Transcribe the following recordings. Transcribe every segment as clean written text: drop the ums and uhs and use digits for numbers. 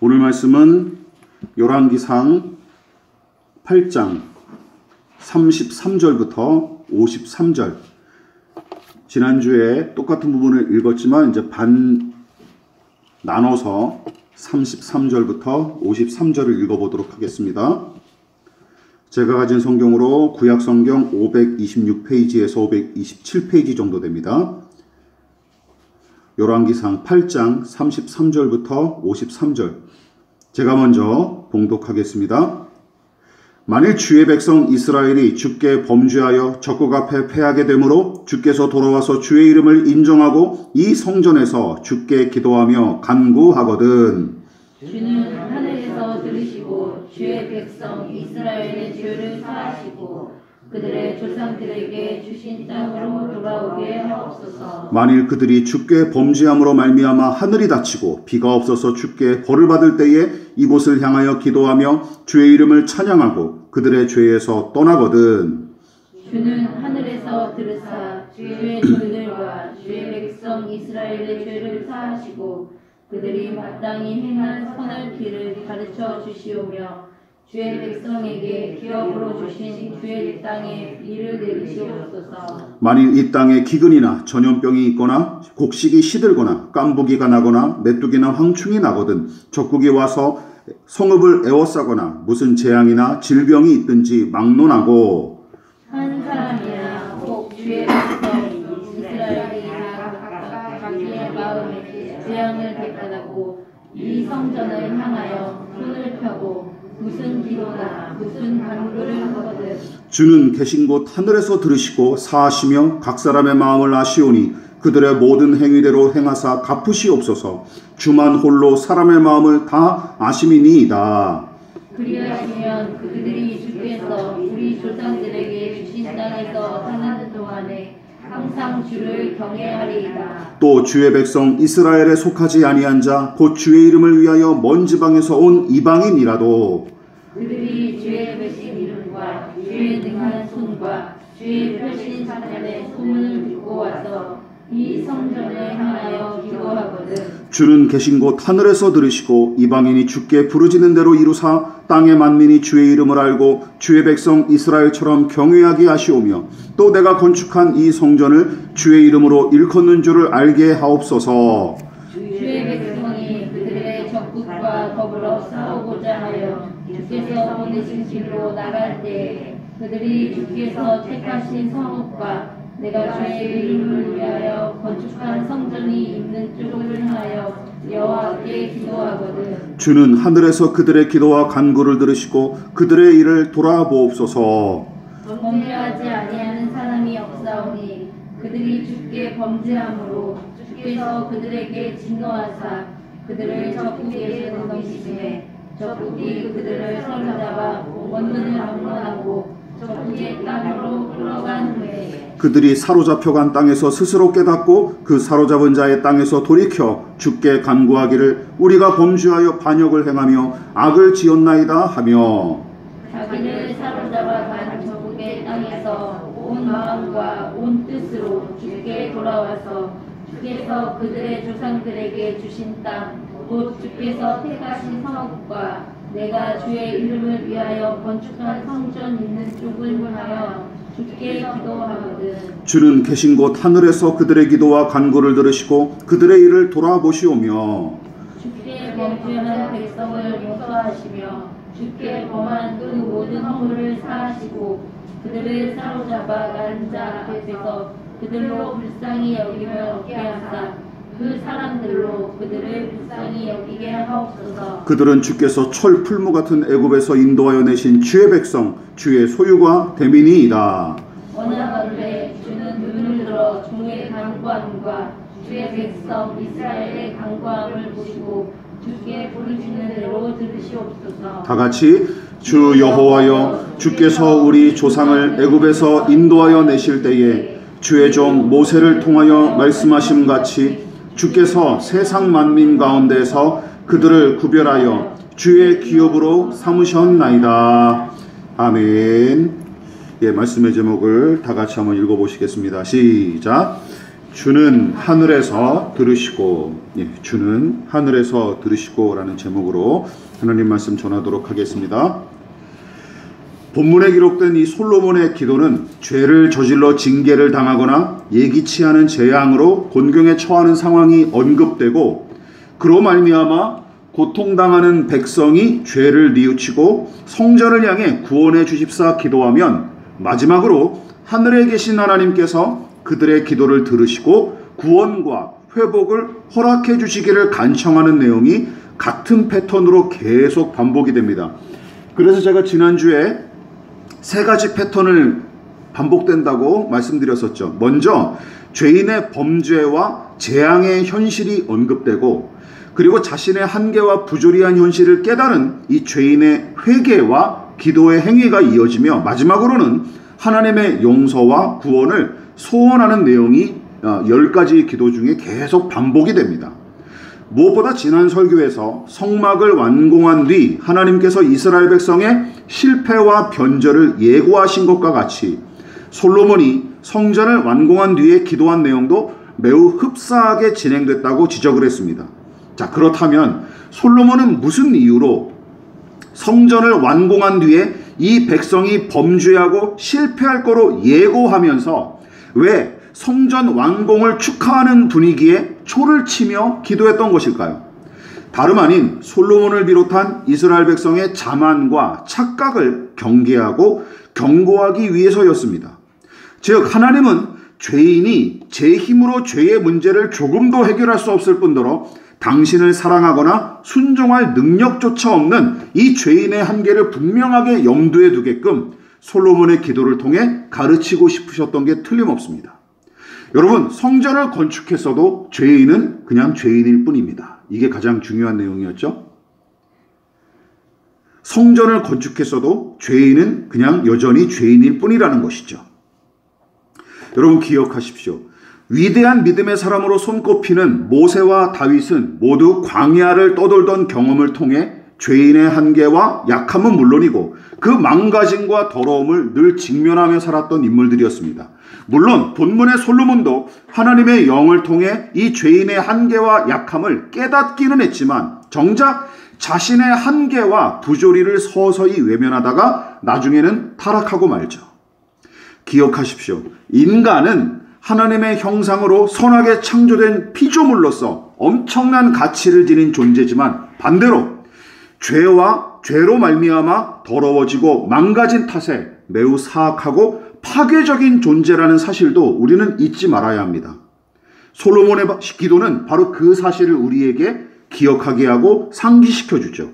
오늘 말씀은 열왕기상 8장 33절부터 53절. 지난주에 똑같은 부분을 읽었지만 이제 반 나눠서 33절부터 53절을 읽어보도록 하겠습니다. 제가 가진 성경으로 구약성경 526페이지에서 527페이지 정도 됩니다. 열왕기상 8장 33절부터 53절. 제가 먼저 봉독하겠습니다. 만일 주의 백성 이스라엘이 주께 범죄하여 적국 앞에 패하게 되므로 주께서 돌아와서 주의 이름을 인정하고 이 성전에서 주께 기도하며 간구하거든 주는 하늘에서 들으시고 주의 백성 이스라엘의 죄를 사하시고 그들의 조상들에게 주신 땅으로 돌아오게 하옵소서. 만일 그들이 주께 범죄함으로 말미암아 하늘이 닫히고 비가 없어서 주께 벌을 받을 때에 이곳을 향하여 기도하며 주의 이름을 찬양하고 그들의 죄에서 떠나거든 주는 하늘에서 들으사 주의 종들과 주의 백성 이스라엘의 죄를 사하시고 그들이 마땅히 행한 선할 길을 가르쳐 주시오며 주의 백성에게 기업으로 주신 주의 땅에 비를 내리시옵소서. 만일 이 땅에 기근이나 전염병이 있거나 곡식이 시들거나 깐부기가 나거나 메뚜기나 황충이 나거든 적국이 와서 성읍을 에워싸거나 무슨 재앙이나 질병이 있든지 막론하고 한 사람이나 혹 주의 백성 이스라엘이 각각 자기의 마음에 재앙을 대가하고 이 성전을 향하여 손을 펴고 무슨 기도나 무슨 간구를 하거든 주는 계신 곳 하늘에서 들으시고 사하시며 각 사람의 마음을 아시오니 그들의 모든 행위대로 행하사 갚으시옵소서. 주만 홀로 사람의 마음을 다 아심이니이다. 그리하시면 그들이 주께서 우리 조상들에게 주신 땅에서 사는 동안에 항상 주를 경외하리이다. 또 주의 백성 이스라엘에 속하지 아니한 자 곧 주의 이름을 위하여 먼 지방에서 온 이방인이라도 그들이 주의 배신 이름과 주의 능한 손과 주의 펼친 사전의 소문을 듣고 와서 이 성전을 향하여 기도하거든 주는 계신 곳 하늘에서 들으시고 이방인이 주께 부르짖는 대로 이루사 땅의 만민이 주의 이름을 알고 주의 백성 이스라엘처럼 경외하게 하시오며 또 내가 건축한 이 성전을 주의 이름으로 일컫는 줄을 알게 하옵소서. 주의 백성이 그들의 적국과 더불어 싸우고자 하여 주께서 보내신 길로 나갈 때에 그들이 주께서 택하신 성읍과 내가 주의 이름을 위하여 건축한 성전이 있는 쪽을 향하여 여호와께 기도하거든 주는 하늘에서 그들의 기도와 간구를 들으시고 그들의 일을 돌아보옵소서. 범죄하지 아니하는 사람이 없사오니 그들이 주께 범죄함으로 주께서 그들에게 진노하사 그들을 적국에서 넘기심에 적국이 그들을 사로잡아 원문을 막론하고 적국의 땅으로 끌어간 후에 그들이 사로잡혀간 땅에서 스스로 깨닫고 그 사로잡은 자의 땅에서 돌이켜 주께 간구하기를 우리가 범죄하여 반역을 행하며 악을 지었나이다 하며 자기를 사로잡아 간 적국의 땅에서 온 마음과 온 뜻으로 주께 돌아와서 주께서 그들의 조상들에게 주신 땅 곧 주께서 택하신 성읍과 내가 주의 이름을 위하여 건축한 성전 있는 쪽을 향하여 주께 기도하거든 주는 계신 곳 하늘에서 그들의 기도와 간구를 들으시고 그들의 일을 돌아보시오며 주께 범죄한 백성을 용서하시며 주께 범한 그 모든 허물을 사하시고 그들을 사로잡아 간 자 앞에서 그들로 불쌍히 여김을 얻게 하사 그 사람들로 그들을 불쌍히 여기게 하옵소서. 그들은 주께서 철 풀무 같은 애굽에서 인도하여 내신 주의 백성 주의 소유가 대민이이다. 원하건대 주는 눈을 들어 종의 간구함과 주의 백성 이스라엘의 간구함을 보시고 주께 부르시는 대로 들으시옵소서. 다 같이 주 여호와여 주께서 우리 조상을 애굽에서 인도하여 내실 때에 주의 종 모세를 통하여 말씀하심 같이 주께서 세상 만민 가운데서 그들을 구별하여 주의 기업으로 삼으셨나이다. 아멘. 예, 말씀의 제목을 다 같이 한번 읽어보시겠습니다. 시작. 주는 하늘에서 들으시고, 주는 하늘에서 들으시고라는 제목으로 하나님 말씀 전하도록 하겠습니다. 본문에 기록된 이 솔로몬의 기도는 죄를 저질러 징계를 당하거나 예기치 않은 재앙으로 곤경에 처하는 상황이 언급되고, 그로 말미암아 고통당하는 백성이 죄를 뉘우치고 성전을 향해 구원해 주십사 기도하면 마지막으로 하늘에 계신 하나님께서 그들의 기도를 들으시고 구원과 회복을 허락해 주시기를 간청하는 내용이 같은 패턴으로 계속 반복이 됩니다. 그래서 제가 지난주에 세 가지 패턴을 반복된다고 말씀드렸었죠. 먼저 죄인의 범죄와 재앙의 현실이 언급되고, 그리고 자신의 한계와 부조리한 현실을 깨달은 이 죄인의 회개와 기도의 행위가 이어지며, 마지막으로는 하나님의 용서와 구원을 소원하는 내용이 10가지 기도 중에 계속 반복이 됩니다. 무엇보다 지난 설교에서 성막을 완공한 뒤 하나님께서 이스라엘 백성의 실패와 변절을 예고하신 것과 같이 솔로몬이 성전을 완공한 뒤에 기도한 내용도 매우 흡사하게 진행됐다고 지적을 했습니다. 자, 그렇다면 솔로몬은 무슨 이유로 성전을 완공한 뒤에 이 백성이 범죄하고 실패할 거로 예고하면서 왜 성전 완공을 축하하는 분위기에 초를 치며 기도했던 것일까요? 다름 아닌 솔로몬을 비롯한 이스라엘 백성의 자만과 착각을 경계하고 경고하기 위해서였습니다. 즉, 하나님은 죄인이 제 힘으로 죄의 문제를 조금도 해결할 수 없을 뿐더러 당신을 사랑하거나 순종할 능력조차 없는 이 죄인의 한계를 분명하게 염두에 두게끔 솔로몬의 기도를 통해 가르치고 싶으셨던 게 틀림없습니다. 여러분, 성전을 건축했어도 죄인은 그냥 죄인일 뿐입니다. 이게 가장 중요한 내용이었죠. 성전을 건축했어도 죄인은 그냥 여전히 죄인일 뿐이라는 것이죠. 여러분, 기억하십시오. 위대한 믿음의 사람으로 손꼽히는 모세와 다윗은 모두 광야를 떠돌던 경험을 통해 죄인의 한계와 약함은 물론이고 그 망가짐과 더러움을 늘 직면하며 살았던 인물들이었습니다. 물론 본문의 솔로몬도 하나님의 영을 통해 이 죄인의 한계와 약함을 깨닫기는 했지만 정작 자신의 한계와 부조리를 서서히 외면하다가 나중에는 타락하고 말죠. 기억하십시오. 인간은 하나님의 형상으로 선하게 창조된 피조물로서 엄청난 가치를 지닌 존재지만 반대로 죄로 말미암아 더러워지고 망가진 탓에 매우 사악하고 파괴적인 존재라는 사실도 우리는 잊지 말아야 합니다. 솔로몬의 기도는 바로 그 사실을 우리에게 기억하게 하고 상기시켜 주죠.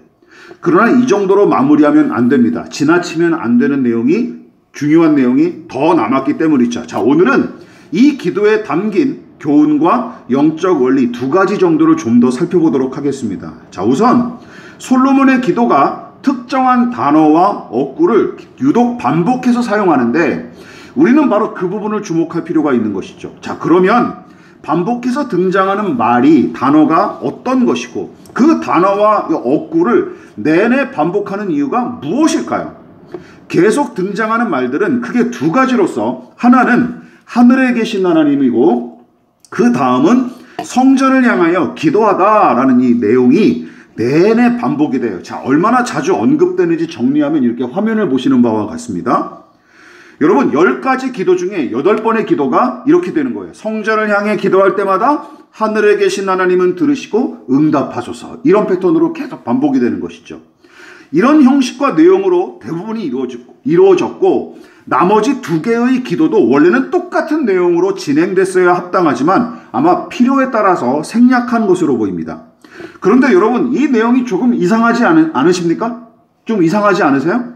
그러나 이 정도로 마무리하면 안 됩니다. 지나치면 안 되는 내용이, 중요한 내용이 더 남았기 때문이죠. 자, 오늘은 이 기도에 담긴 교훈과 영적 원리 두 가지 정도를 좀 더 살펴보도록 하겠습니다. 자, 우선 솔로몬의 기도가 특정한 단어와 어구를 유독 반복해서 사용하는데 우리는 바로 그 부분을 주목할 필요가 있는 것이죠. 자, 그러면 반복해서 등장하는 말이, 단어가 어떤 것이고 그 단어와 어구를 내내 반복하는 이유가 무엇일까요? 계속 등장하는 말들은 크게 두 가지로서, 하나는 하늘에 계신 하나님이고 그 다음은 성전을 향하여 기도하다라는 이 내용이 내내 반복이 돼요. 자, 얼마나 자주 언급되는지 정리하면 이렇게 화면을 보시는 바와 같습니다. 여러분, 10가지 기도 중에 8번의 기도가 이렇게 되는 거예요. 성전을 향해 기도할 때마다 하늘에 계신 하나님은 들으시고 응답하소서. 이런 패턴으로 계속 반복이 되는 것이죠. 이런 형식과 내용으로 대부분이 이루어졌고 나머지 2개의 기도도 원래는 똑같은 내용으로 진행됐어야 합당하지만 아마 필요에 따라서 생략한 것으로 보입니다. 그런데 여러분, 이 내용이 조금 이상하지 않으십니까? 좀 이상하지 않으세요?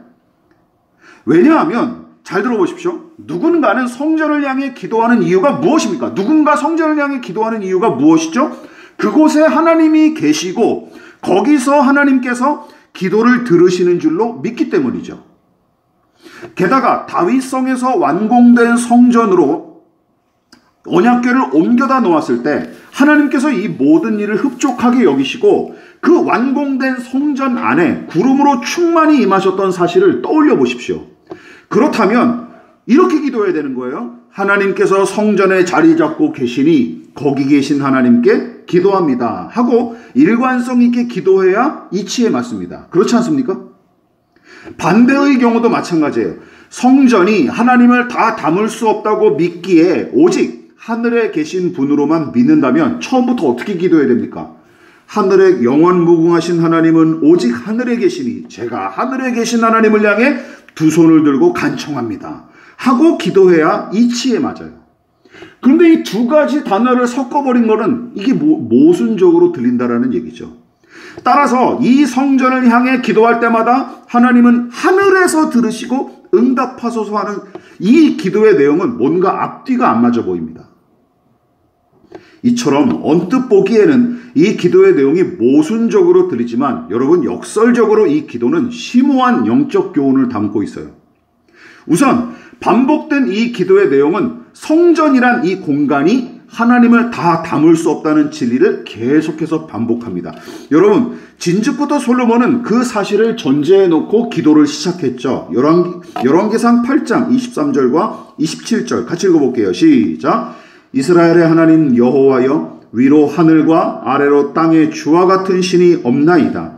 왜냐하면 잘 들어보십시오. 누군가는 성전을 향해 기도하는 이유가 무엇입니까? 누군가 성전을 향해 기도하는 이유가 무엇이죠? 그곳에 하나님이 계시고 거기서 하나님께서 기도를 들으시는 줄로 믿기 때문이죠. 게다가 다윗성에서 완공된 성전으로 언약궤를 옮겨다 놓았을 때 하나님께서 이 모든 일을 흡족하게 여기시고 그 완공된 성전 안에 구름으로 충만히 임하셨던 사실을 떠올려 보십시오. 그렇다면 이렇게 기도해야 되는 거예요. 하나님께서 성전에 자리 잡고 계시니 거기 계신 하나님께 기도합니다 하고 일관성 있게 기도해야 이치에 맞습니다. 그렇지 않습니까? 반대의 경우도 마찬가지예요. 성전이 하나님을 다 담을 수 없다고 믿기에 오직 하늘에 계신 분으로만 믿는다면 처음부터 어떻게 기도해야 됩니까? 하늘에 영원무궁하신 하나님은 오직 하늘에 계시니 제가 하늘에 계신 하나님을 향해 두 손을 들고 간청합니다 하고 기도해야 이치에 맞아요. 그런데 이 두 가지 단어를 섞어버린 거는 이게 모순적으로 들린다라는 얘기죠. 따라서 이 성전을 향해 기도할 때마다 하나님은 하늘에서 들으시고 응답하소서 하는 이 기도의 내용은 뭔가 앞뒤가 안 맞아 보입니다. 이처럼 언뜻 보기에는 이 기도의 내용이 모순적으로 들리지만 여러분 역설적으로 이 기도는 심오한 영적 교훈을 담고 있어요. 우선 반복된 이 기도의 내용은 성전이란 이 공간이 하나님을 다 담을 수 없다는 진리를 계속해서 반복합니다. 여러분 진즉부터 솔로몬은 그 사실을 전제해 놓고 기도를 시작했죠. 열왕기상 8장 23절과 27절 같이 읽어볼게요. 시작. 이스라엘의 하나님 여호와여 위로 하늘과 아래로 땅에 주와 같은 신이 없나이다.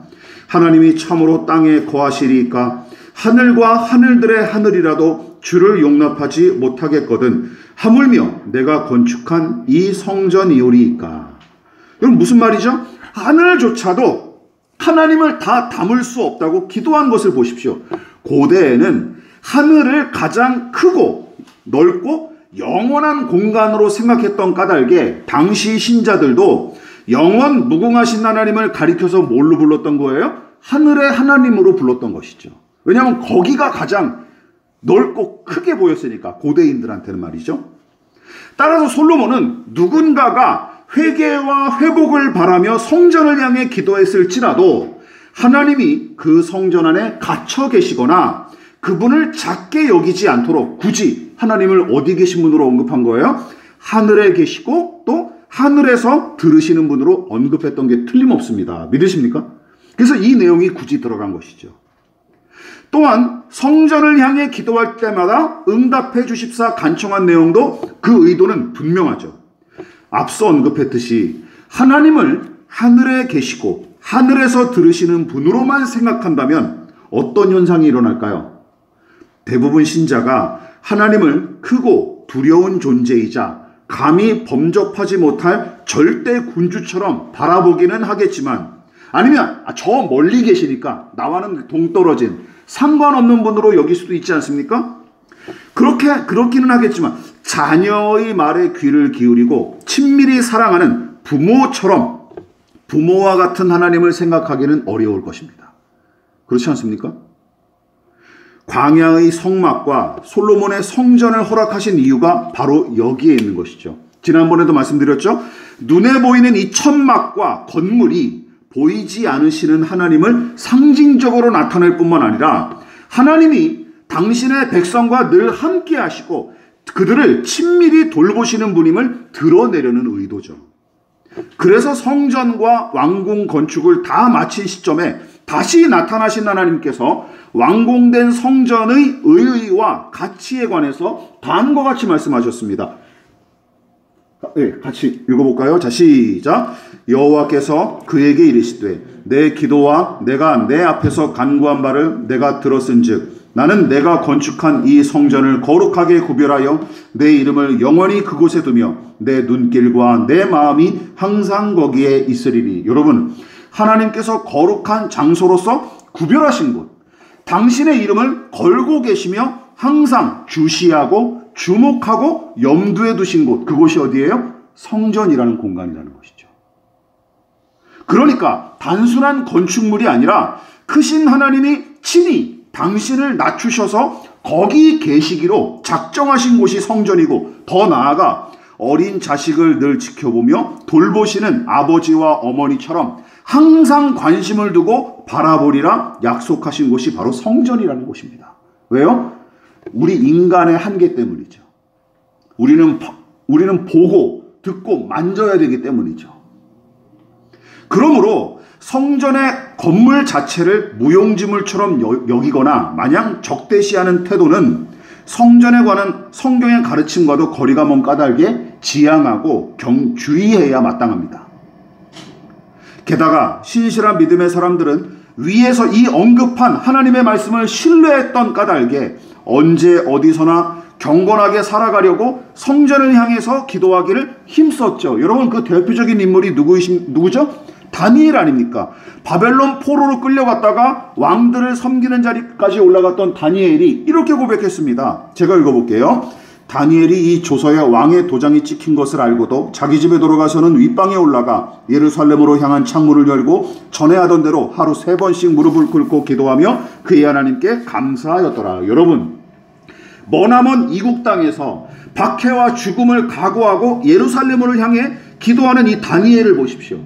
하나님이 참으로 땅에 거하시리이까 하늘과 하늘들의 하늘이라도 주를 용납하지 못하겠거든 하물며 내가 건축한 이 성전이오리이까. 여러분 무슨 말이죠? 하늘조차도 하나님을 다 담을 수 없다고 기도한 것을 보십시오. 고대에는 하늘을 가장 크고 넓고 영원한 공간으로 생각했던 까닭에 당시 신자들도 영원 무궁하신 하나님을 가리켜서 뭘로 불렀던 거예요? 하늘의 하나님으로 불렀던 것이죠. 왜냐하면 거기가 가장 넓고 크게 보였으니까 고대인들한테는 말이죠. 따라서 솔로몬은 누군가가 회개와 회복을 바라며 성전을 향해 기도했을지라도 하나님이 그 성전 안에 갇혀 계시거나 그분을 작게 여기지 않도록 굳이 하나님을 어디 계신 분으로 언급한 거예요? 하늘에 계시고 또 하늘에서 들으시는 분으로 언급했던 게 틀림없습니다. 믿으십니까? 그래서 이 내용이 굳이 들어간 것이죠. 또한 성전을 향해 기도할 때마다 응답해 주십사 간청한 내용도 그 의도는 분명하죠. 앞서 언급했듯이 하나님을 하늘에 계시고 하늘에서 들으시는 분으로만 생각한다면 어떤 현상이 일어날까요? 대부분 신자가 하나님을 크고 두려운 존재이자 감히 범접하지 못할 절대 군주처럼 바라보기는 하겠지만 아니면 저 멀리 계시니까 나와는 동떨어진 상관없는 분으로 여길 수도 있지 않습니까? 그렇기는 하겠지만 자녀의 말에 귀를 기울이고 친밀히 사랑하는 부모처럼 부모와 같은 하나님을 생각하기는 어려울 것입니다. 그렇지 않습니까? 광야의 성막과 솔로몬의 성전을 허락하신 이유가 바로 여기에 있는 것이죠. 지난번에도 말씀드렸죠. 눈에 보이는 이 천막과 건물이 보이지 않으시는 하나님을 상징적으로 나타낼 뿐만 아니라 하나님이 당신의 백성과 늘 함께 하시고 그들을 친밀히 돌보시는 분임을 드러내려는 의도죠. 그래서 성전과 왕궁 건축을 다 마친 시점에 다시 나타나신 하나님께서 완공된 성전의 의의와 가치에 관해서 다음과 같이 말씀하셨습니다. 같이 읽어볼까요? 자, 시작. 여호와께서 그에게 이르시되 내 기도와 내가 내 앞에서 간구한 바를 내가 들었은즉 나는 내가 건축한 이 성전을 거룩하게 구별하여 내 이름을 영원히 그곳에 두며 내 눈길과 내 마음이 항상 거기에 있으리니. 여러분, 하나님께서 거룩한 장소로서 구별하신 곳, 당신의 이름을 걸고 계시며 항상 주시하고 주목하고 염두에 두신 곳, 그곳이 어디예요? 성전이라는 공간이라는 것이죠. 그러니까 단순한 건축물이 아니라 크신 하나님이 친히 당신을 낮추셔서 거기 계시기로 작정하신 곳이 성전이고, 더 나아가 어린 자식을 늘 지켜보며 돌보시는 아버지와 어머니처럼 항상 관심을 두고 바라보리라 약속하신 곳이 바로 성전이라는 곳입니다. 왜요? 우리 인간의 한계 때문이죠. 우리는 보고 듣고 만져야 되기 때문이죠. 그러므로 성전의 건물 자체를 무용지물처럼 여기거나 마냥 적대시하는 태도는 성전에 관한 성경의 가르침과도 거리가 먼 까닭에 지양하고 주의해야 마땅합니다. 게다가 신실한 믿음의 사람들은 위에서 이 언급한 하나님의 말씀을 신뢰했던 까닭에 언제 어디서나 경건하게 살아가려고 성전을 향해서 기도하기를 힘썼죠. 여러분, 그 대표적인 인물이 누구죠? 다니엘 아닙니까? 바벨론 포로로 끌려갔다가 왕들을 섬기는 자리까지 올라갔던 다니엘이 이렇게 고백했습니다. 제가 읽어볼게요. 다니엘이 이 조서에 왕의 도장이 찍힌 것을 알고도 자기 집에 돌아가서는 윗방에 올라가 예루살렘으로 향한 창문을 열고 전에 하던 대로 하루 3번씩 무릎을 꿇고 기도하며 그의 하나님께 감사하였더라. 여러분, 머나먼 이국 땅에서 박해와 죽음을 각오하고 예루살렘으로 향해 기도하는 이 다니엘을 보십시오.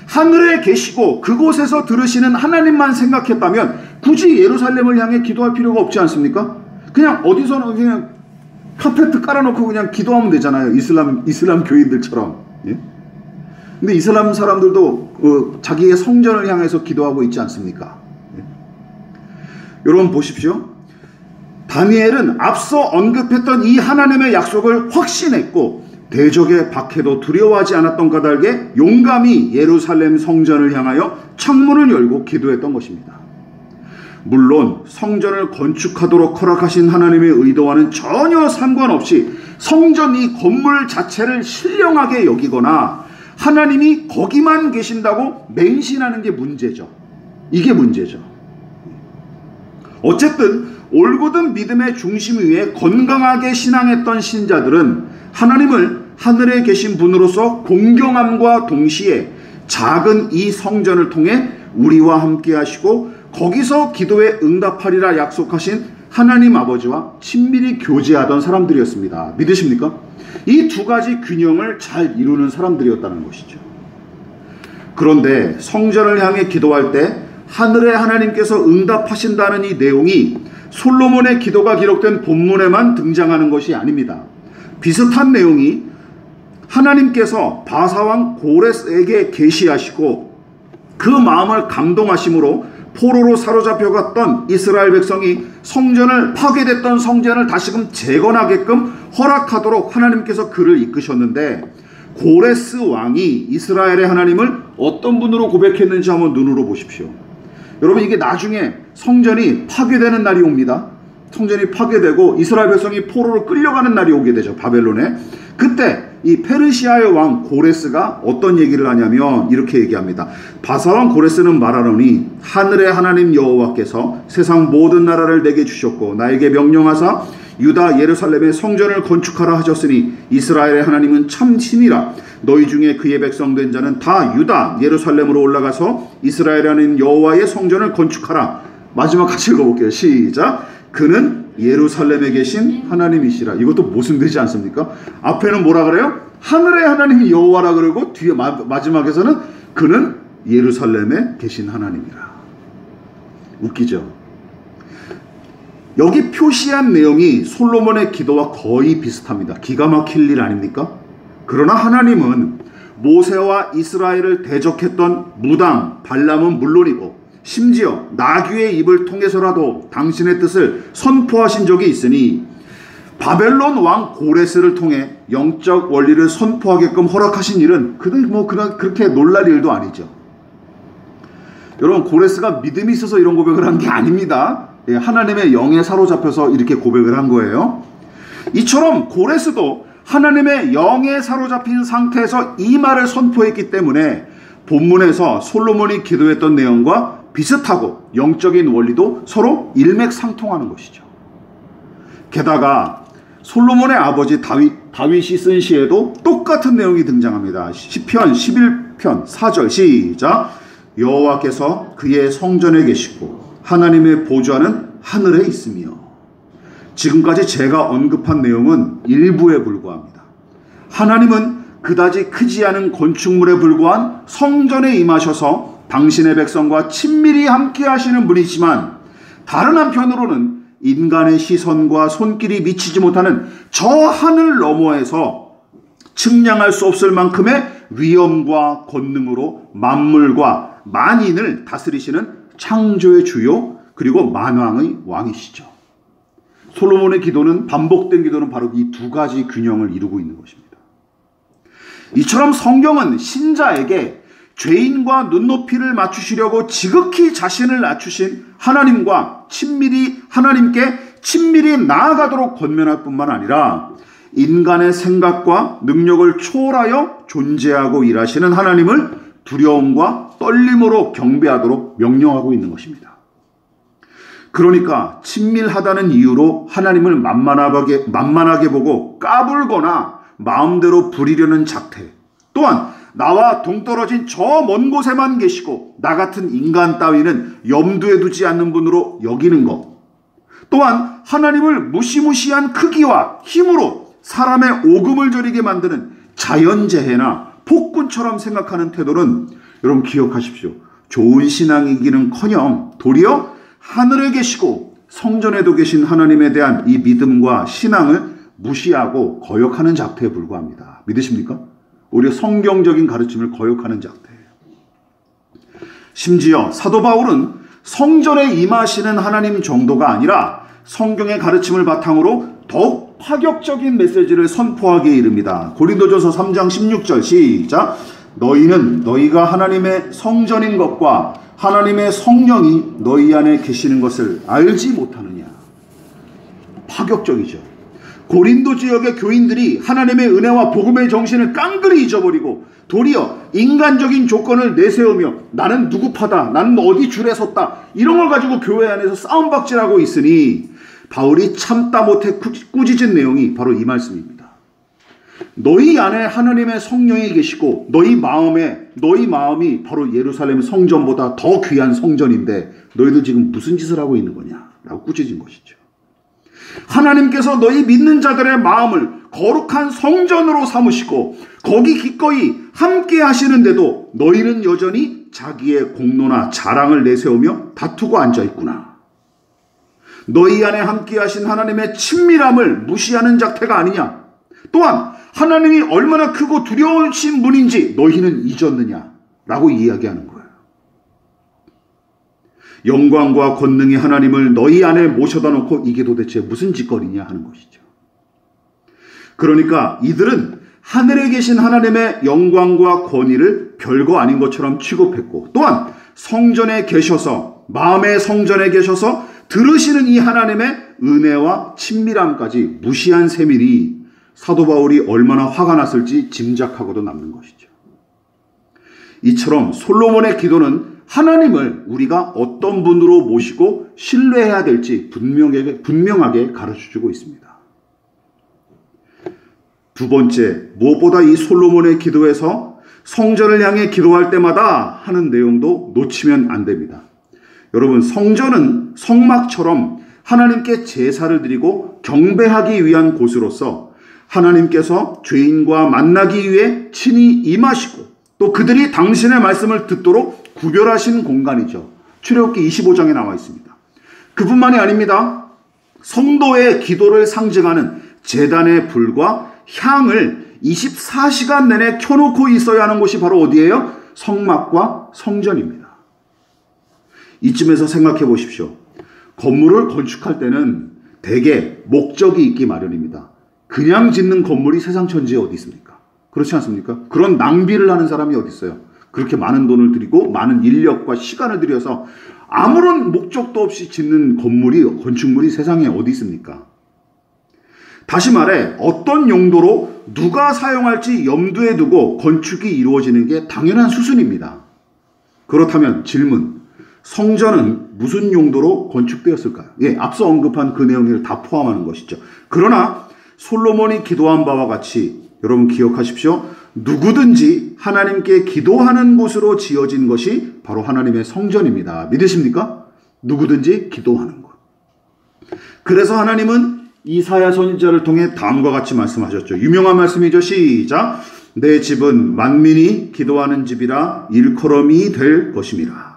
하늘에 계시고 그곳에서 들으시는 하나님만 생각했다면 굳이 예루살렘을 향해 기도할 필요가 없지 않습니까? 그냥 어디서나 그냥 카페트 깔아놓고 그냥 기도하면 되잖아요. 이슬람 교인들처럼. 예? 근데 이슬람 사람들도 자기의 성전을 향해서 기도하고 있지 않습니까? 예? 여러분 보십시오. 다니엘은 앞서 언급했던 이 하나님의 약속을 확신했고 대적의 박해도 두려워하지 않았던 까닭에 용감히 예루살렘 성전을 향하여 창문을 열고 기도했던 것입니다. 물론 성전을 건축하도록 허락하신 하나님의 의도와는 전혀 상관없이 성전 이 건물 자체를 신령하게 여기거나 하나님이 거기만 계신다고 맹신하는 게 문제죠. 이게 문제죠. 어쨌든 올곧은 믿음의 중심 위에 건강하게 신앙했던 신자들은 하나님을 하늘에 계신 분으로서 공경함과 동시에 작은 이 성전을 통해 우리와 함께 하시고 거기서 기도에 응답하리라 약속하신 하나님 아버지와 친밀히 교제하던 사람들이었습니다. 믿으십니까? 이 두 가지 균형을 잘 이루는 사람들이었다는 것이죠. 그런데 성전을 향해 기도할 때 하늘의 하나님께서 응답하신다는 이 내용이 솔로몬의 기도가 기록된 본문에만 등장하는 것이 아닙니다. 비슷한 내용이 하나님께서 바사왕 고레스에게 계시하시고 그 마음을 감동하심으로 포로로 사로잡혀갔던 이스라엘 백성이 파괴됐던 성전을 다시금 재건하게끔 허락하도록 하나님께서 그를 이끄셨는데 고레스 왕이 이스라엘의 하나님을 어떤 분으로 고백했는지 한번 눈으로 보십시오. 여러분, 이게 나중에 성전이 파괴되는 날이 옵니다. 성전이 파괴되고 이스라엘 백성이 포로로 끌려가는 날이 오게 되죠. 바벨론에. 그때 이 페르시아의 왕 고레스가 어떤 얘기를 하냐면 이렇게 얘기합니다. 바사왕 고레스는 말하노니 하늘의 하나님 여호와께서 세상 모든 나라를 내게 주셨고 나에게 명령하사 유다 예루살렘의 성전을 건축하라 하셨으니 이스라엘의 하나님은 참 신이라. 너희 중에 그의 백성 된 자는 다 유다 예루살렘으로 올라가서 이스라엘의 하나님 여호와의 성전을 건축하라. 마지막 같이 읽어볼게요. 시작. 그는 예루살렘에 계신 하나님이시라. 이것도 모순되지 않습니까? 앞에는 뭐라 그래요? 하늘의 하나님 여호와라 그러고 뒤에 마지막에서는 그는 예루살렘에 계신 하나님이라. 웃기죠? 여기 표시한 내용이 솔로몬의 기도와 거의 비슷합니다. 기가 막힐 일 아닙니까? 그러나 하나님은 모세와 이스라엘을 대적했던 무당 발람은 물론이고 심지어 나귀의 입을 통해서라도 당신의 뜻을 선포하신 적이 있으니 바벨론 왕 고레스를 통해 영적 원리를 선포하게끔 허락하신 일은 그렇게 놀랄 일도 아니죠. 여러분, 고레스가 믿음이 있어서 이런 고백을 한 게 아닙니다. 하나님의 영에 사로잡혀서 이렇게 고백을 한 거예요. 이처럼 고레스도 하나님의 영에 사로잡힌 상태에서 이 말을 선포했기 때문에 본문에서 솔로몬이 기도했던 내용과 비슷하고 영적인 원리도 서로 일맥상통하는 것이죠. 게다가 솔로몬의 아버지 다윗이 쓴 시에도 똑같은 내용이 등장합니다. 시편 11편 4절 시작. 여호와께서 그의 성전에 계시고 하나님의 보좌는 하늘에 있으며. 지금까지 제가 언급한 내용은 일부에 불과합니다. 하나님은 그다지 크지 않은 건축물에 불과한 성전에 임하셔서 당신의 백성과 친밀히 함께 하시는 분이지만 다른 한편으로는 인간의 시선과 손길이 미치지 못하는 저 하늘 너머에서 측량할 수 없을 만큼의 위엄과 권능으로 만물과 만인을 다스리시는 창조의 주요 그리고 만왕의 왕이시죠. 솔로몬의 기도는, 반복된 기도는 바로 이 두 가지 균형을 이루고 있는 것입니다. 이처럼 성경은 신자에게 죄인과 눈높이를 맞추시려고 지극히 자신을 낮추신 하나님께 친밀히 나아가도록 권면할 뿐만 아니라 인간의 생각과 능력을 초월하여 존재하고 일하시는 하나님을 두려움과 떨림으로 경배하도록 명령하고 있는 것입니다. 그러니까 친밀하다는 이유로 하나님을 만만하게 보고 까불거나 마음대로 부리려는 작태, 또한 나와 동떨어진 저 먼 곳에만 계시고 나 같은 인간 따위는 염두에 두지 않는 분으로 여기는 것, 또한 하나님을 무시무시한 크기와 힘으로 사람의 오금을 저리게 만드는 자연재해나 폭군처럼 생각하는 태도는, 여러분 기억하십시오. 좋은 신앙이기는커녕 도리어 하늘에 계시고 성전에도 계신 하나님에 대한 이 믿음과 신앙을 무시하고 거역하는 작태에 불과합니다. 믿으십니까? 오히려 성경적인 가르침을 거역하는 작태예요. 심지어 사도 바울은 성전에 임하시는 하나님 정도가 아니라 성경의 가르침을 바탕으로 더욱 파격적인 메시지를 선포하기에 이릅니다. 고린도전서 3장 16절 시작. 너희는 너희가 하나님의 성전인 것과 하나님의 성령이 너희 안에 계시는 것을 알지 못하느냐. 파격적이죠. 고린도 지역의 교인들이 하나님의 은혜와 복음의 정신을 깡그리 잊어버리고 도리어 인간적인 조건을 내세우며 나는 누구파다, 나는 어디 줄에 섰다, 이런 걸 가지고 교회 안에서 싸움박질하고 있으니 바울이 참다 못해 꾸짖은 내용이 바로 이 말씀입니다. 너희 안에 하나님의 성령이 계시고 너희 마음이 바로 예루살렘 성전보다 더 귀한 성전인데 너희들 지금 무슨 짓을 하고 있는 거냐 라고 꾸짖은 것이죠. 하나님께서 너희 믿는 자들의 마음을 거룩한 성전으로 삼으시고 거기 기꺼이 함께 하시는데도 너희는 여전히 자기의 공로나 자랑을 내세우며 다투고 앉아있구나. 너희 안에 함께 하신 하나님의 친밀함을 무시하는 작태가 아니냐. 또한 하나님이 얼마나 크고 두려우신 분인지 너희는 잊었느냐 라고 이야기하는 거예요. 영광과 권능의 하나님을 너희 안에 모셔다 놓고 이게 도대체 무슨 짓거리냐 하는 것이죠. 그러니까 이들은 하늘에 계신 하나님의 영광과 권위를 별거 아닌 것처럼 취급했고, 또한 성전에 계셔서, 마음의 성전에 계셔서 들으시는 이 하나님의 은혜와 친밀함까지 무시한 셈이니 사도 바울이 얼마나 화가 났을지 짐작하고도 남는 것이죠. 이처럼 솔로몬의 기도는 하나님을 우리가 어떤 분으로 모시고 신뢰해야 될지 분명하게 가르쳐주고 있습니다. 두 번째, 무엇보다 이 솔로몬의 기도에서 성전을 향해 기도할 때마다 하는 내용도 놓치면 안 됩니다. 여러분, 성전은 성막처럼 하나님께 제사를 드리고 경배하기 위한 곳으로서 하나님께서 죄인과 만나기 위해 친히 임하시고 또 그들이 당신의 말씀을 듣도록 구별하신 공간이죠. 출애굽기 25장에 나와 있습니다. 그뿐만이 아닙니다. 성도의 기도를 상징하는 제단의 불과 향을 24시간 내내 켜놓고 있어야 하는 곳이 바로 어디예요? 성막과 성전입니다. 이쯤에서 생각해 보십시오. 건물을 건축할 때는 대개 목적이 있기 마련입니다. 그냥 짓는 건물이 세상 천지에 어디 있습니까? 그렇지 않습니까? 그런 낭비를 하는 사람이 어디 있어요? 그렇게 많은 돈을 들이고 많은 인력과 시간을 들여서 아무런 목적도 없이 짓는 건축물이 세상에 어디 있습니까? 다시 말해 어떤 용도로 누가 사용할지 염두에 두고 건축이 이루어지는 게 당연한 수순입니다. 그렇다면 질문, 성전은 무슨 용도로 건축되었을까요? 예, 앞서 언급한 그 내용을 다 포함하는 것이죠. 그러나 솔로몬이 기도한 바와 같이 여러분 기억하십시오. 누구든지 하나님께 기도하는 곳으로 지어진 것이 바로 하나님의 성전입니다. 믿으십니까? 누구든지 기도하는 곳. 그래서 하나님은 이사야 선지자를 통해 다음과 같이 말씀하셨죠. 유명한 말씀이죠. 시작. 내 집은 만민이 기도하는 집이라 일컬음이 될 것임이라.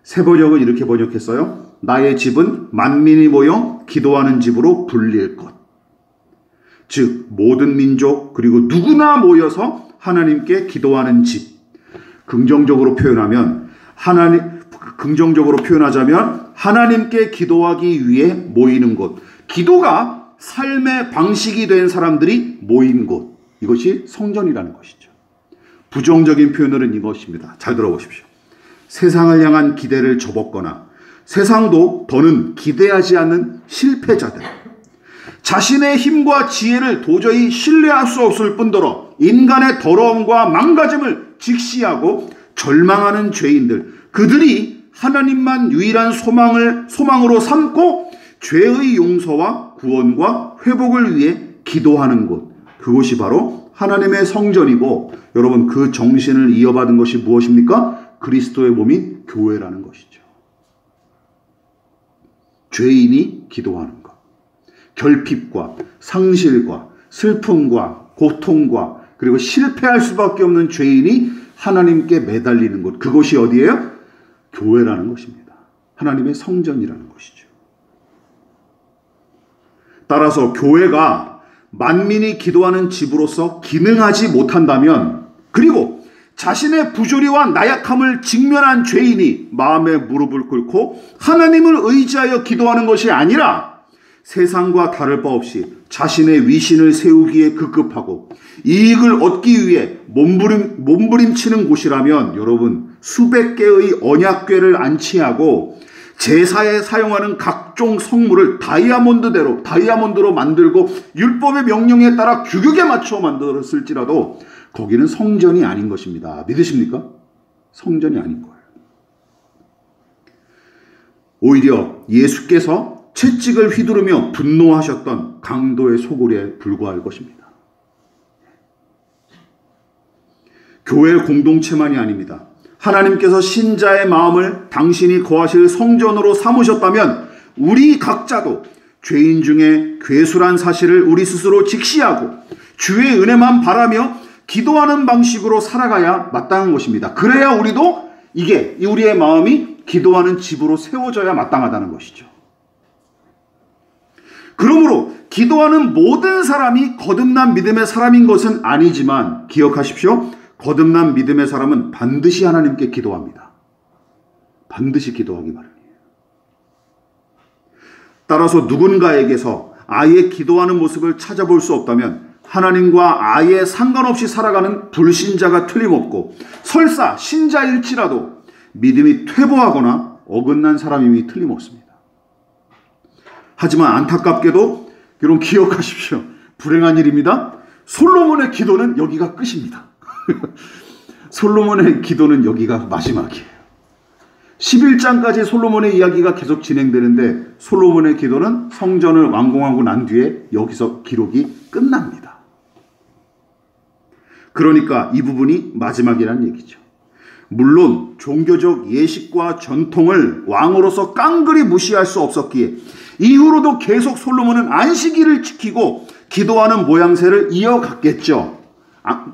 새 번역은 이렇게 번역했어요. 나의 집은 만민이 모여 기도하는 집으로 불릴 것. 즉 모든 민족 그리고 누구나 모여서 하나님께 기도하는 집. 긍정적으로 표현하자면 하나님께 기도하기 위해 모이는 곳. 기도가 삶의 방식이 된 사람들이 모인 곳, 이것이 성전이라는 것이죠. 부정적인 표현으로는 이것입니다. 잘 들어보십시오. 세상을 향한 기대를 접었거나 세상도 더는 기대하지 않는 실패자들, 자신의 힘과 지혜를 도저히 신뢰할 수 없을 뿐더러 인간의 더러움과 망가짐을 직시하고 절망하는 죄인들, 그들이 하나님만 유일한 소망으로 삼고 죄의 용서와 구원과 회복을 위해 기도하는 곳, 그곳이 바로 하나님의 성전이고, 여러분 그 정신을 이어받은 것이 무엇입니까? 그리스도의 몸인 교회라는 것이죠. 죄인이 기도하는 것, 결핍과 상실과 슬픔과 고통과 그리고 실패할 수밖에 없는 죄인이 하나님께 매달리는 곳, 그것이 어디예요? 교회라는 것입니다. 하나님의 성전이라는 것이죠. 따라서 교회가 만민이 기도하는 집으로서 기능하지 못한다면, 그리고 자신의 부조리와 나약함을 직면한 죄인이 마음에 무릎을 꿇고 하나님을 의지하여 기도하는 것이 아니라 세상과 다를 바 없이 자신의 위신을 세우기에 급급하고 이익을 얻기 위해 몸부림치는 곳이라면, 여러분 수백 개의 언약궤를 안치하고 제사에 사용하는 각종 성물을 다이아몬드로 만들고 율법의 명령에 따라 규격에 맞춰 만들었을지라도 거기는 성전이 아닌 것입니다. 믿으십니까? 성전이 아닌 거예요. 오히려 예수께서 채찍을 휘두르며 분노하셨던 강도의 소굴에 불과할 것입니다. 교회 공동체만이 아닙니다. 하나님께서 신자의 마음을 당신이 거하실 성전으로 삼으셨다면 우리 각자도 죄인 중에 괴수란 사실을 우리 스스로 직시하고 주의 은혜만 바라며 기도하는 방식으로 살아가야 마땅한 것입니다. 그래야 우리도 우리의 마음이 기도하는 집으로 세워져야 마땅하다는 것이죠. 그러므로 기도하는 모든 사람이 거듭난 믿음의 사람인 것은 아니지만 기억하십시오. 거듭난 믿음의 사람은 반드시 하나님께 기도합니다. 반드시 기도하기 마련이에요. 따라서 누군가에게서 아예 기도하는 모습을 찾아볼 수 없다면 하나님과 아예 상관없이 살아가는 불신자가 틀림없고, 설사 신자일지라도 믿음이 퇴보하거나 어긋난 사람임이 틀림없습니다. 하지만 안타깝게도 여러분 기억하십시오. 불행한 일입니다. 솔로몬의 기도는 여기가 끝입니다. 솔로몬의 기도는 여기가 마지막이에요. 11장까지 솔로몬의 이야기가 계속 진행되는데 솔로몬의 기도는 성전을 완공하고 난 뒤에 여기서 기록이 끝납니다. 그러니까 이 부분이 마지막이라는 얘기죠. 물론 종교적 예식과 전통을 왕으로서 깡그리 무시할 수 없었기에 이후로도 계속 솔로몬은 안식일을 지키고 기도하는 모양새를 이어갔겠죠.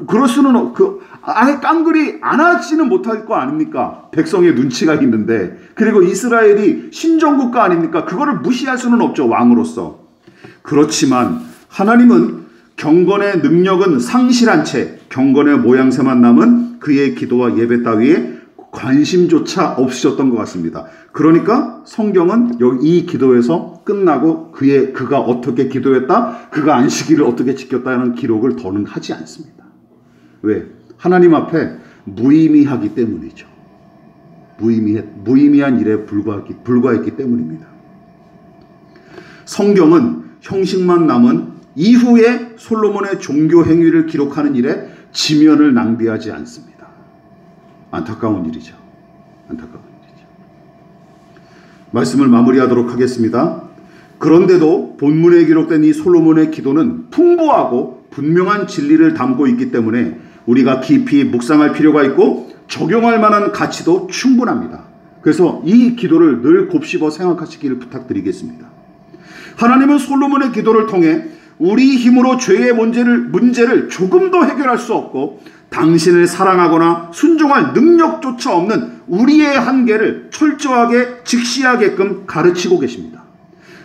그럴 수는 아예 깡그리 안 하지는 못할 거 아닙니까? 백성의 눈치가 있는데, 그리고 이스라엘이 신정국가 아닙니까? 그거를 무시할 수는 없죠, 왕으로서. 그렇지만 하나님은 경건의 능력은 상실한 채 경건의 모양새만 남은 그의 기도와 예배 따위에 관심조차 없으셨던 것 같습니다. 그러니까 성경은 이 기도에서 끝나고 그가 어떻게 기도했다, 그가 안식일을 어떻게 지켰다는 기록을 더는 하지 않습니다. 왜? 하나님 앞에 무의미하기 때문이죠. 무의미한 일에 불과했기 때문입니다. 성경은 형식만 남은 이후에 솔로몬의 종교 행위를 기록하는 일에 지면을 낭비하지 않습니다. 안타까운 일이죠. 안타까운 일이죠. 말씀을 마무리하도록 하겠습니다. 그런데도 본문에 기록된 이 솔로몬의 기도는 풍부하고 분명한 진리를 담고 있기 때문에 우리가 깊이 묵상할 필요가 있고 적용할 만한 가치도 충분합니다. 그래서 이 기도를 늘 곱씹어 생각하시기를 부탁드리겠습니다. 하나님은 솔로몬의 기도를 통해 우리 힘으로 죄의 문제를 조금도 해결할 수 없고 당신을 사랑하거나 순종할 능력조차 없는 우리의 한계를 철저하게 직시하게끔 가르치고 계십니다.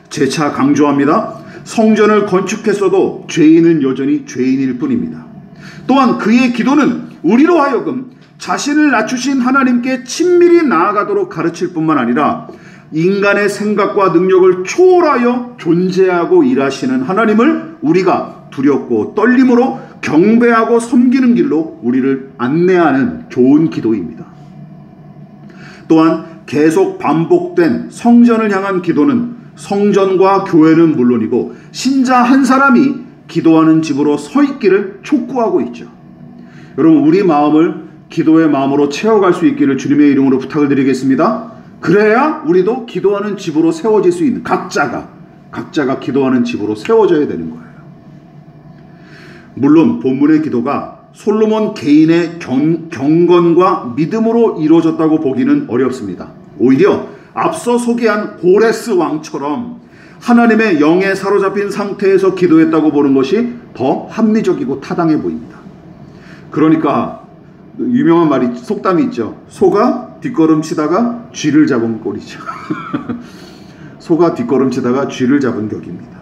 재차 강조합니다. 성전을 건축했어도 죄인은 여전히 죄인일 뿐입니다. 또한 그의 기도는 우리로 하여금 자신을 낮추신 하나님께 친밀히 나아가도록 가르칠 뿐만 아니라 인간의 생각과 능력을 초월하여 존재하고 일하시는 하나님을 우리가 두렵고 떨림으로 경배하고 섬기는 길로 우리를 안내하는 좋은 기도입니다. 또한 계속 반복된 성전을 향한 기도는 성전과 교회는 물론이고 신자 한 사람이 기도하는 집으로 서 있기를 촉구하고 있죠. 여러분, 우리 마음을 기도의 마음으로 채워갈 수 있기를 주님의 이름으로 부탁을 드리겠습니다. 그래야 우리도 기도하는 집으로 세워질 수 있는, 각자가 기도하는 집으로 세워져야 되는 거예요. 물론 본문의 기도가 솔로몬 개인의 경건과 믿음으로 이루어졌다고 보기는 어렵습니다. 오히려 앞서 소개한 고레스 왕처럼 하나님의 영에 사로잡힌 상태에서 기도했다고 보는 것이 더 합리적이고 타당해 보입니다. 그러니까 유명한 말이, 속담이 있죠. 소가 뒷걸음치다가 쥐를 잡은 꼴이죠. 소가 뒷걸음치다가 쥐를 잡은 격입니다.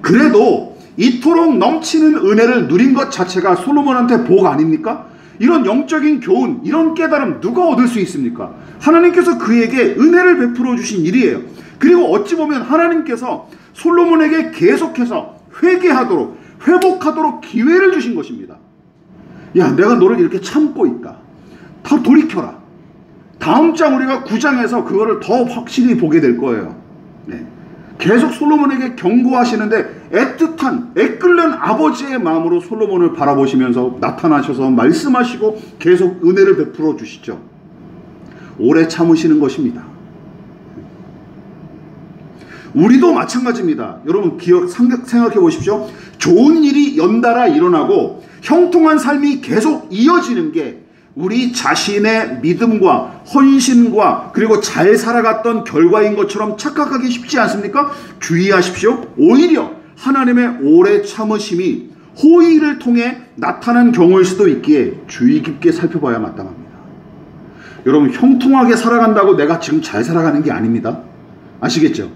그래도 이토록 넘치는 은혜를 누린 것 자체가 솔로몬한테 복 아닙니까? 이런 영적인 교훈, 이런 깨달음 누가 얻을 수 있습니까? 하나님께서 그에게 은혜를 베풀어 주신 일이에요. 그리고 어찌 보면 하나님께서 솔로몬에게 계속해서 회개하도록, 회복하도록 기회를 주신 것입니다. 야, 내가 너를 이렇게 참고 있다. 다 돌이켜라. 다음 장 우리가 9장에서 그거를 더 확실히 보게 될 거예요. 네. 계속 솔로몬에게 경고하시는데 애틋한, 애끓는 아버지의 마음으로 솔로몬을 바라보시면서 나타나셔서 말씀하시고 계속 은혜를 베풀어 주시죠. 오래 참으시는 것입니다. 우리도 마찬가지입니다. 여러분 생각해 보십시오. 좋은 일이 연달아 일어나고 형통한 삶이 계속 이어지는 게 우리 자신의 믿음과 헌신과 그리고 잘 살아갔던 결과인 것처럼 착각하기 쉽지 않습니까? 주의하십시오. 오히려 하나님의 오래 참으심이 호의를 통해 나타난 경우일 수도 있기에 주의 깊게 살펴봐야 마땅합니다. 여러분, 형통하게 살아간다고 내가 지금 잘 살아가는 게 아닙니다. 아시겠죠?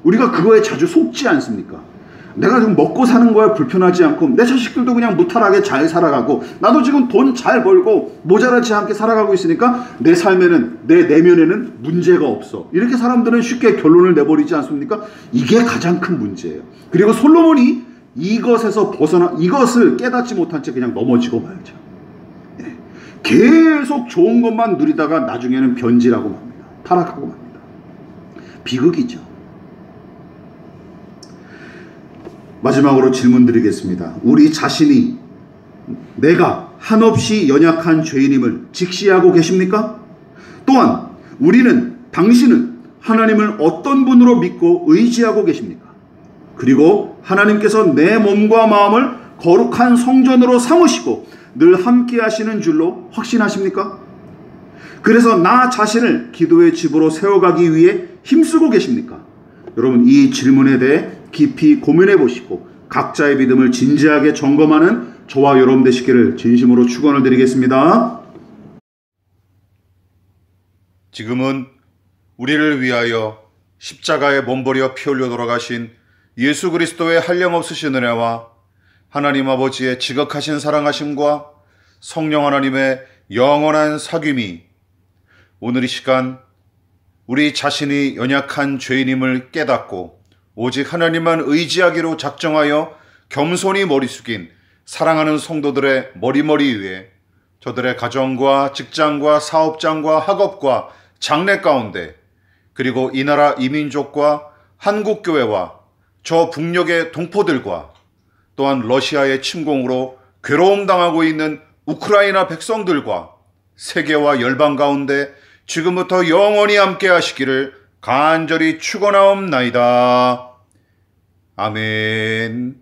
우리가 그거에 자주 속지 않습니까? 내가 지금 먹고 사는 거에 불편하지 않고 내 자식들도 그냥 무탈하게 잘 살아가고 나도 지금 돈 잘 벌고 모자라지 않게 살아가고 있으니까 내 삶에는, 내 내면에는 문제가 없어. 이렇게 사람들은 쉽게 결론을 내버리지 않습니까? 이게 가장 큰 문제예요. 그리고 솔로몬이 이것을 깨닫지 못한 채 그냥 넘어지고 말죠. 네. 계속 좋은 것만 누리다가 나중에는 변질하고 맙니다. 타락하고 맙니다. 비극이죠. 마지막으로 질문 드리겠습니다. 우리 자신이 내가 한없이 연약한 죄인임을 직시하고 계십니까? 또한 당신은 하나님을 어떤 분으로 믿고 의지하고 계십니까? 그리고 하나님께서 내 몸과 마음을 거룩한 성전으로 삼으시고 늘 함께 하시는 줄로 확신하십니까? 그래서 나 자신을 기도의 집으로 세워가기 위해 힘쓰고 계십니까? 여러분, 이 질문에 대해 깊이 고민해 보시고 각자의 믿음을 진지하게 점검하는 저와 여러분 되시기를 진심으로 축원을 드리겠습니다. 지금은 우리를 위하여 십자가에 몸버려 피 흘려 돌아가신 예수 그리스도의 한량없으신 은혜와 하나님 아버지의 지극하신 사랑하심과 성령 하나님의 영원한 사귐이 오늘 이 시간 우리 자신이 연약한 죄인임을 깨닫고 오직 하나님만 의지하기로 작정하여 겸손히 머리 숙인 사랑하는 성도들의 머리머리 위에 저들의 가정과 직장과 사업장과 학업과 장래 가운데 그리고 이 나라 이민족과 한국교회와 저 북녘의 동포들과 또한 러시아의 침공으로 괴로움당하고 있는 우크라이나 백성들과 세계와 열방 가운데 지금부터 영원히 함께 하시기를 간절히 축원하옵나이다. 아멘.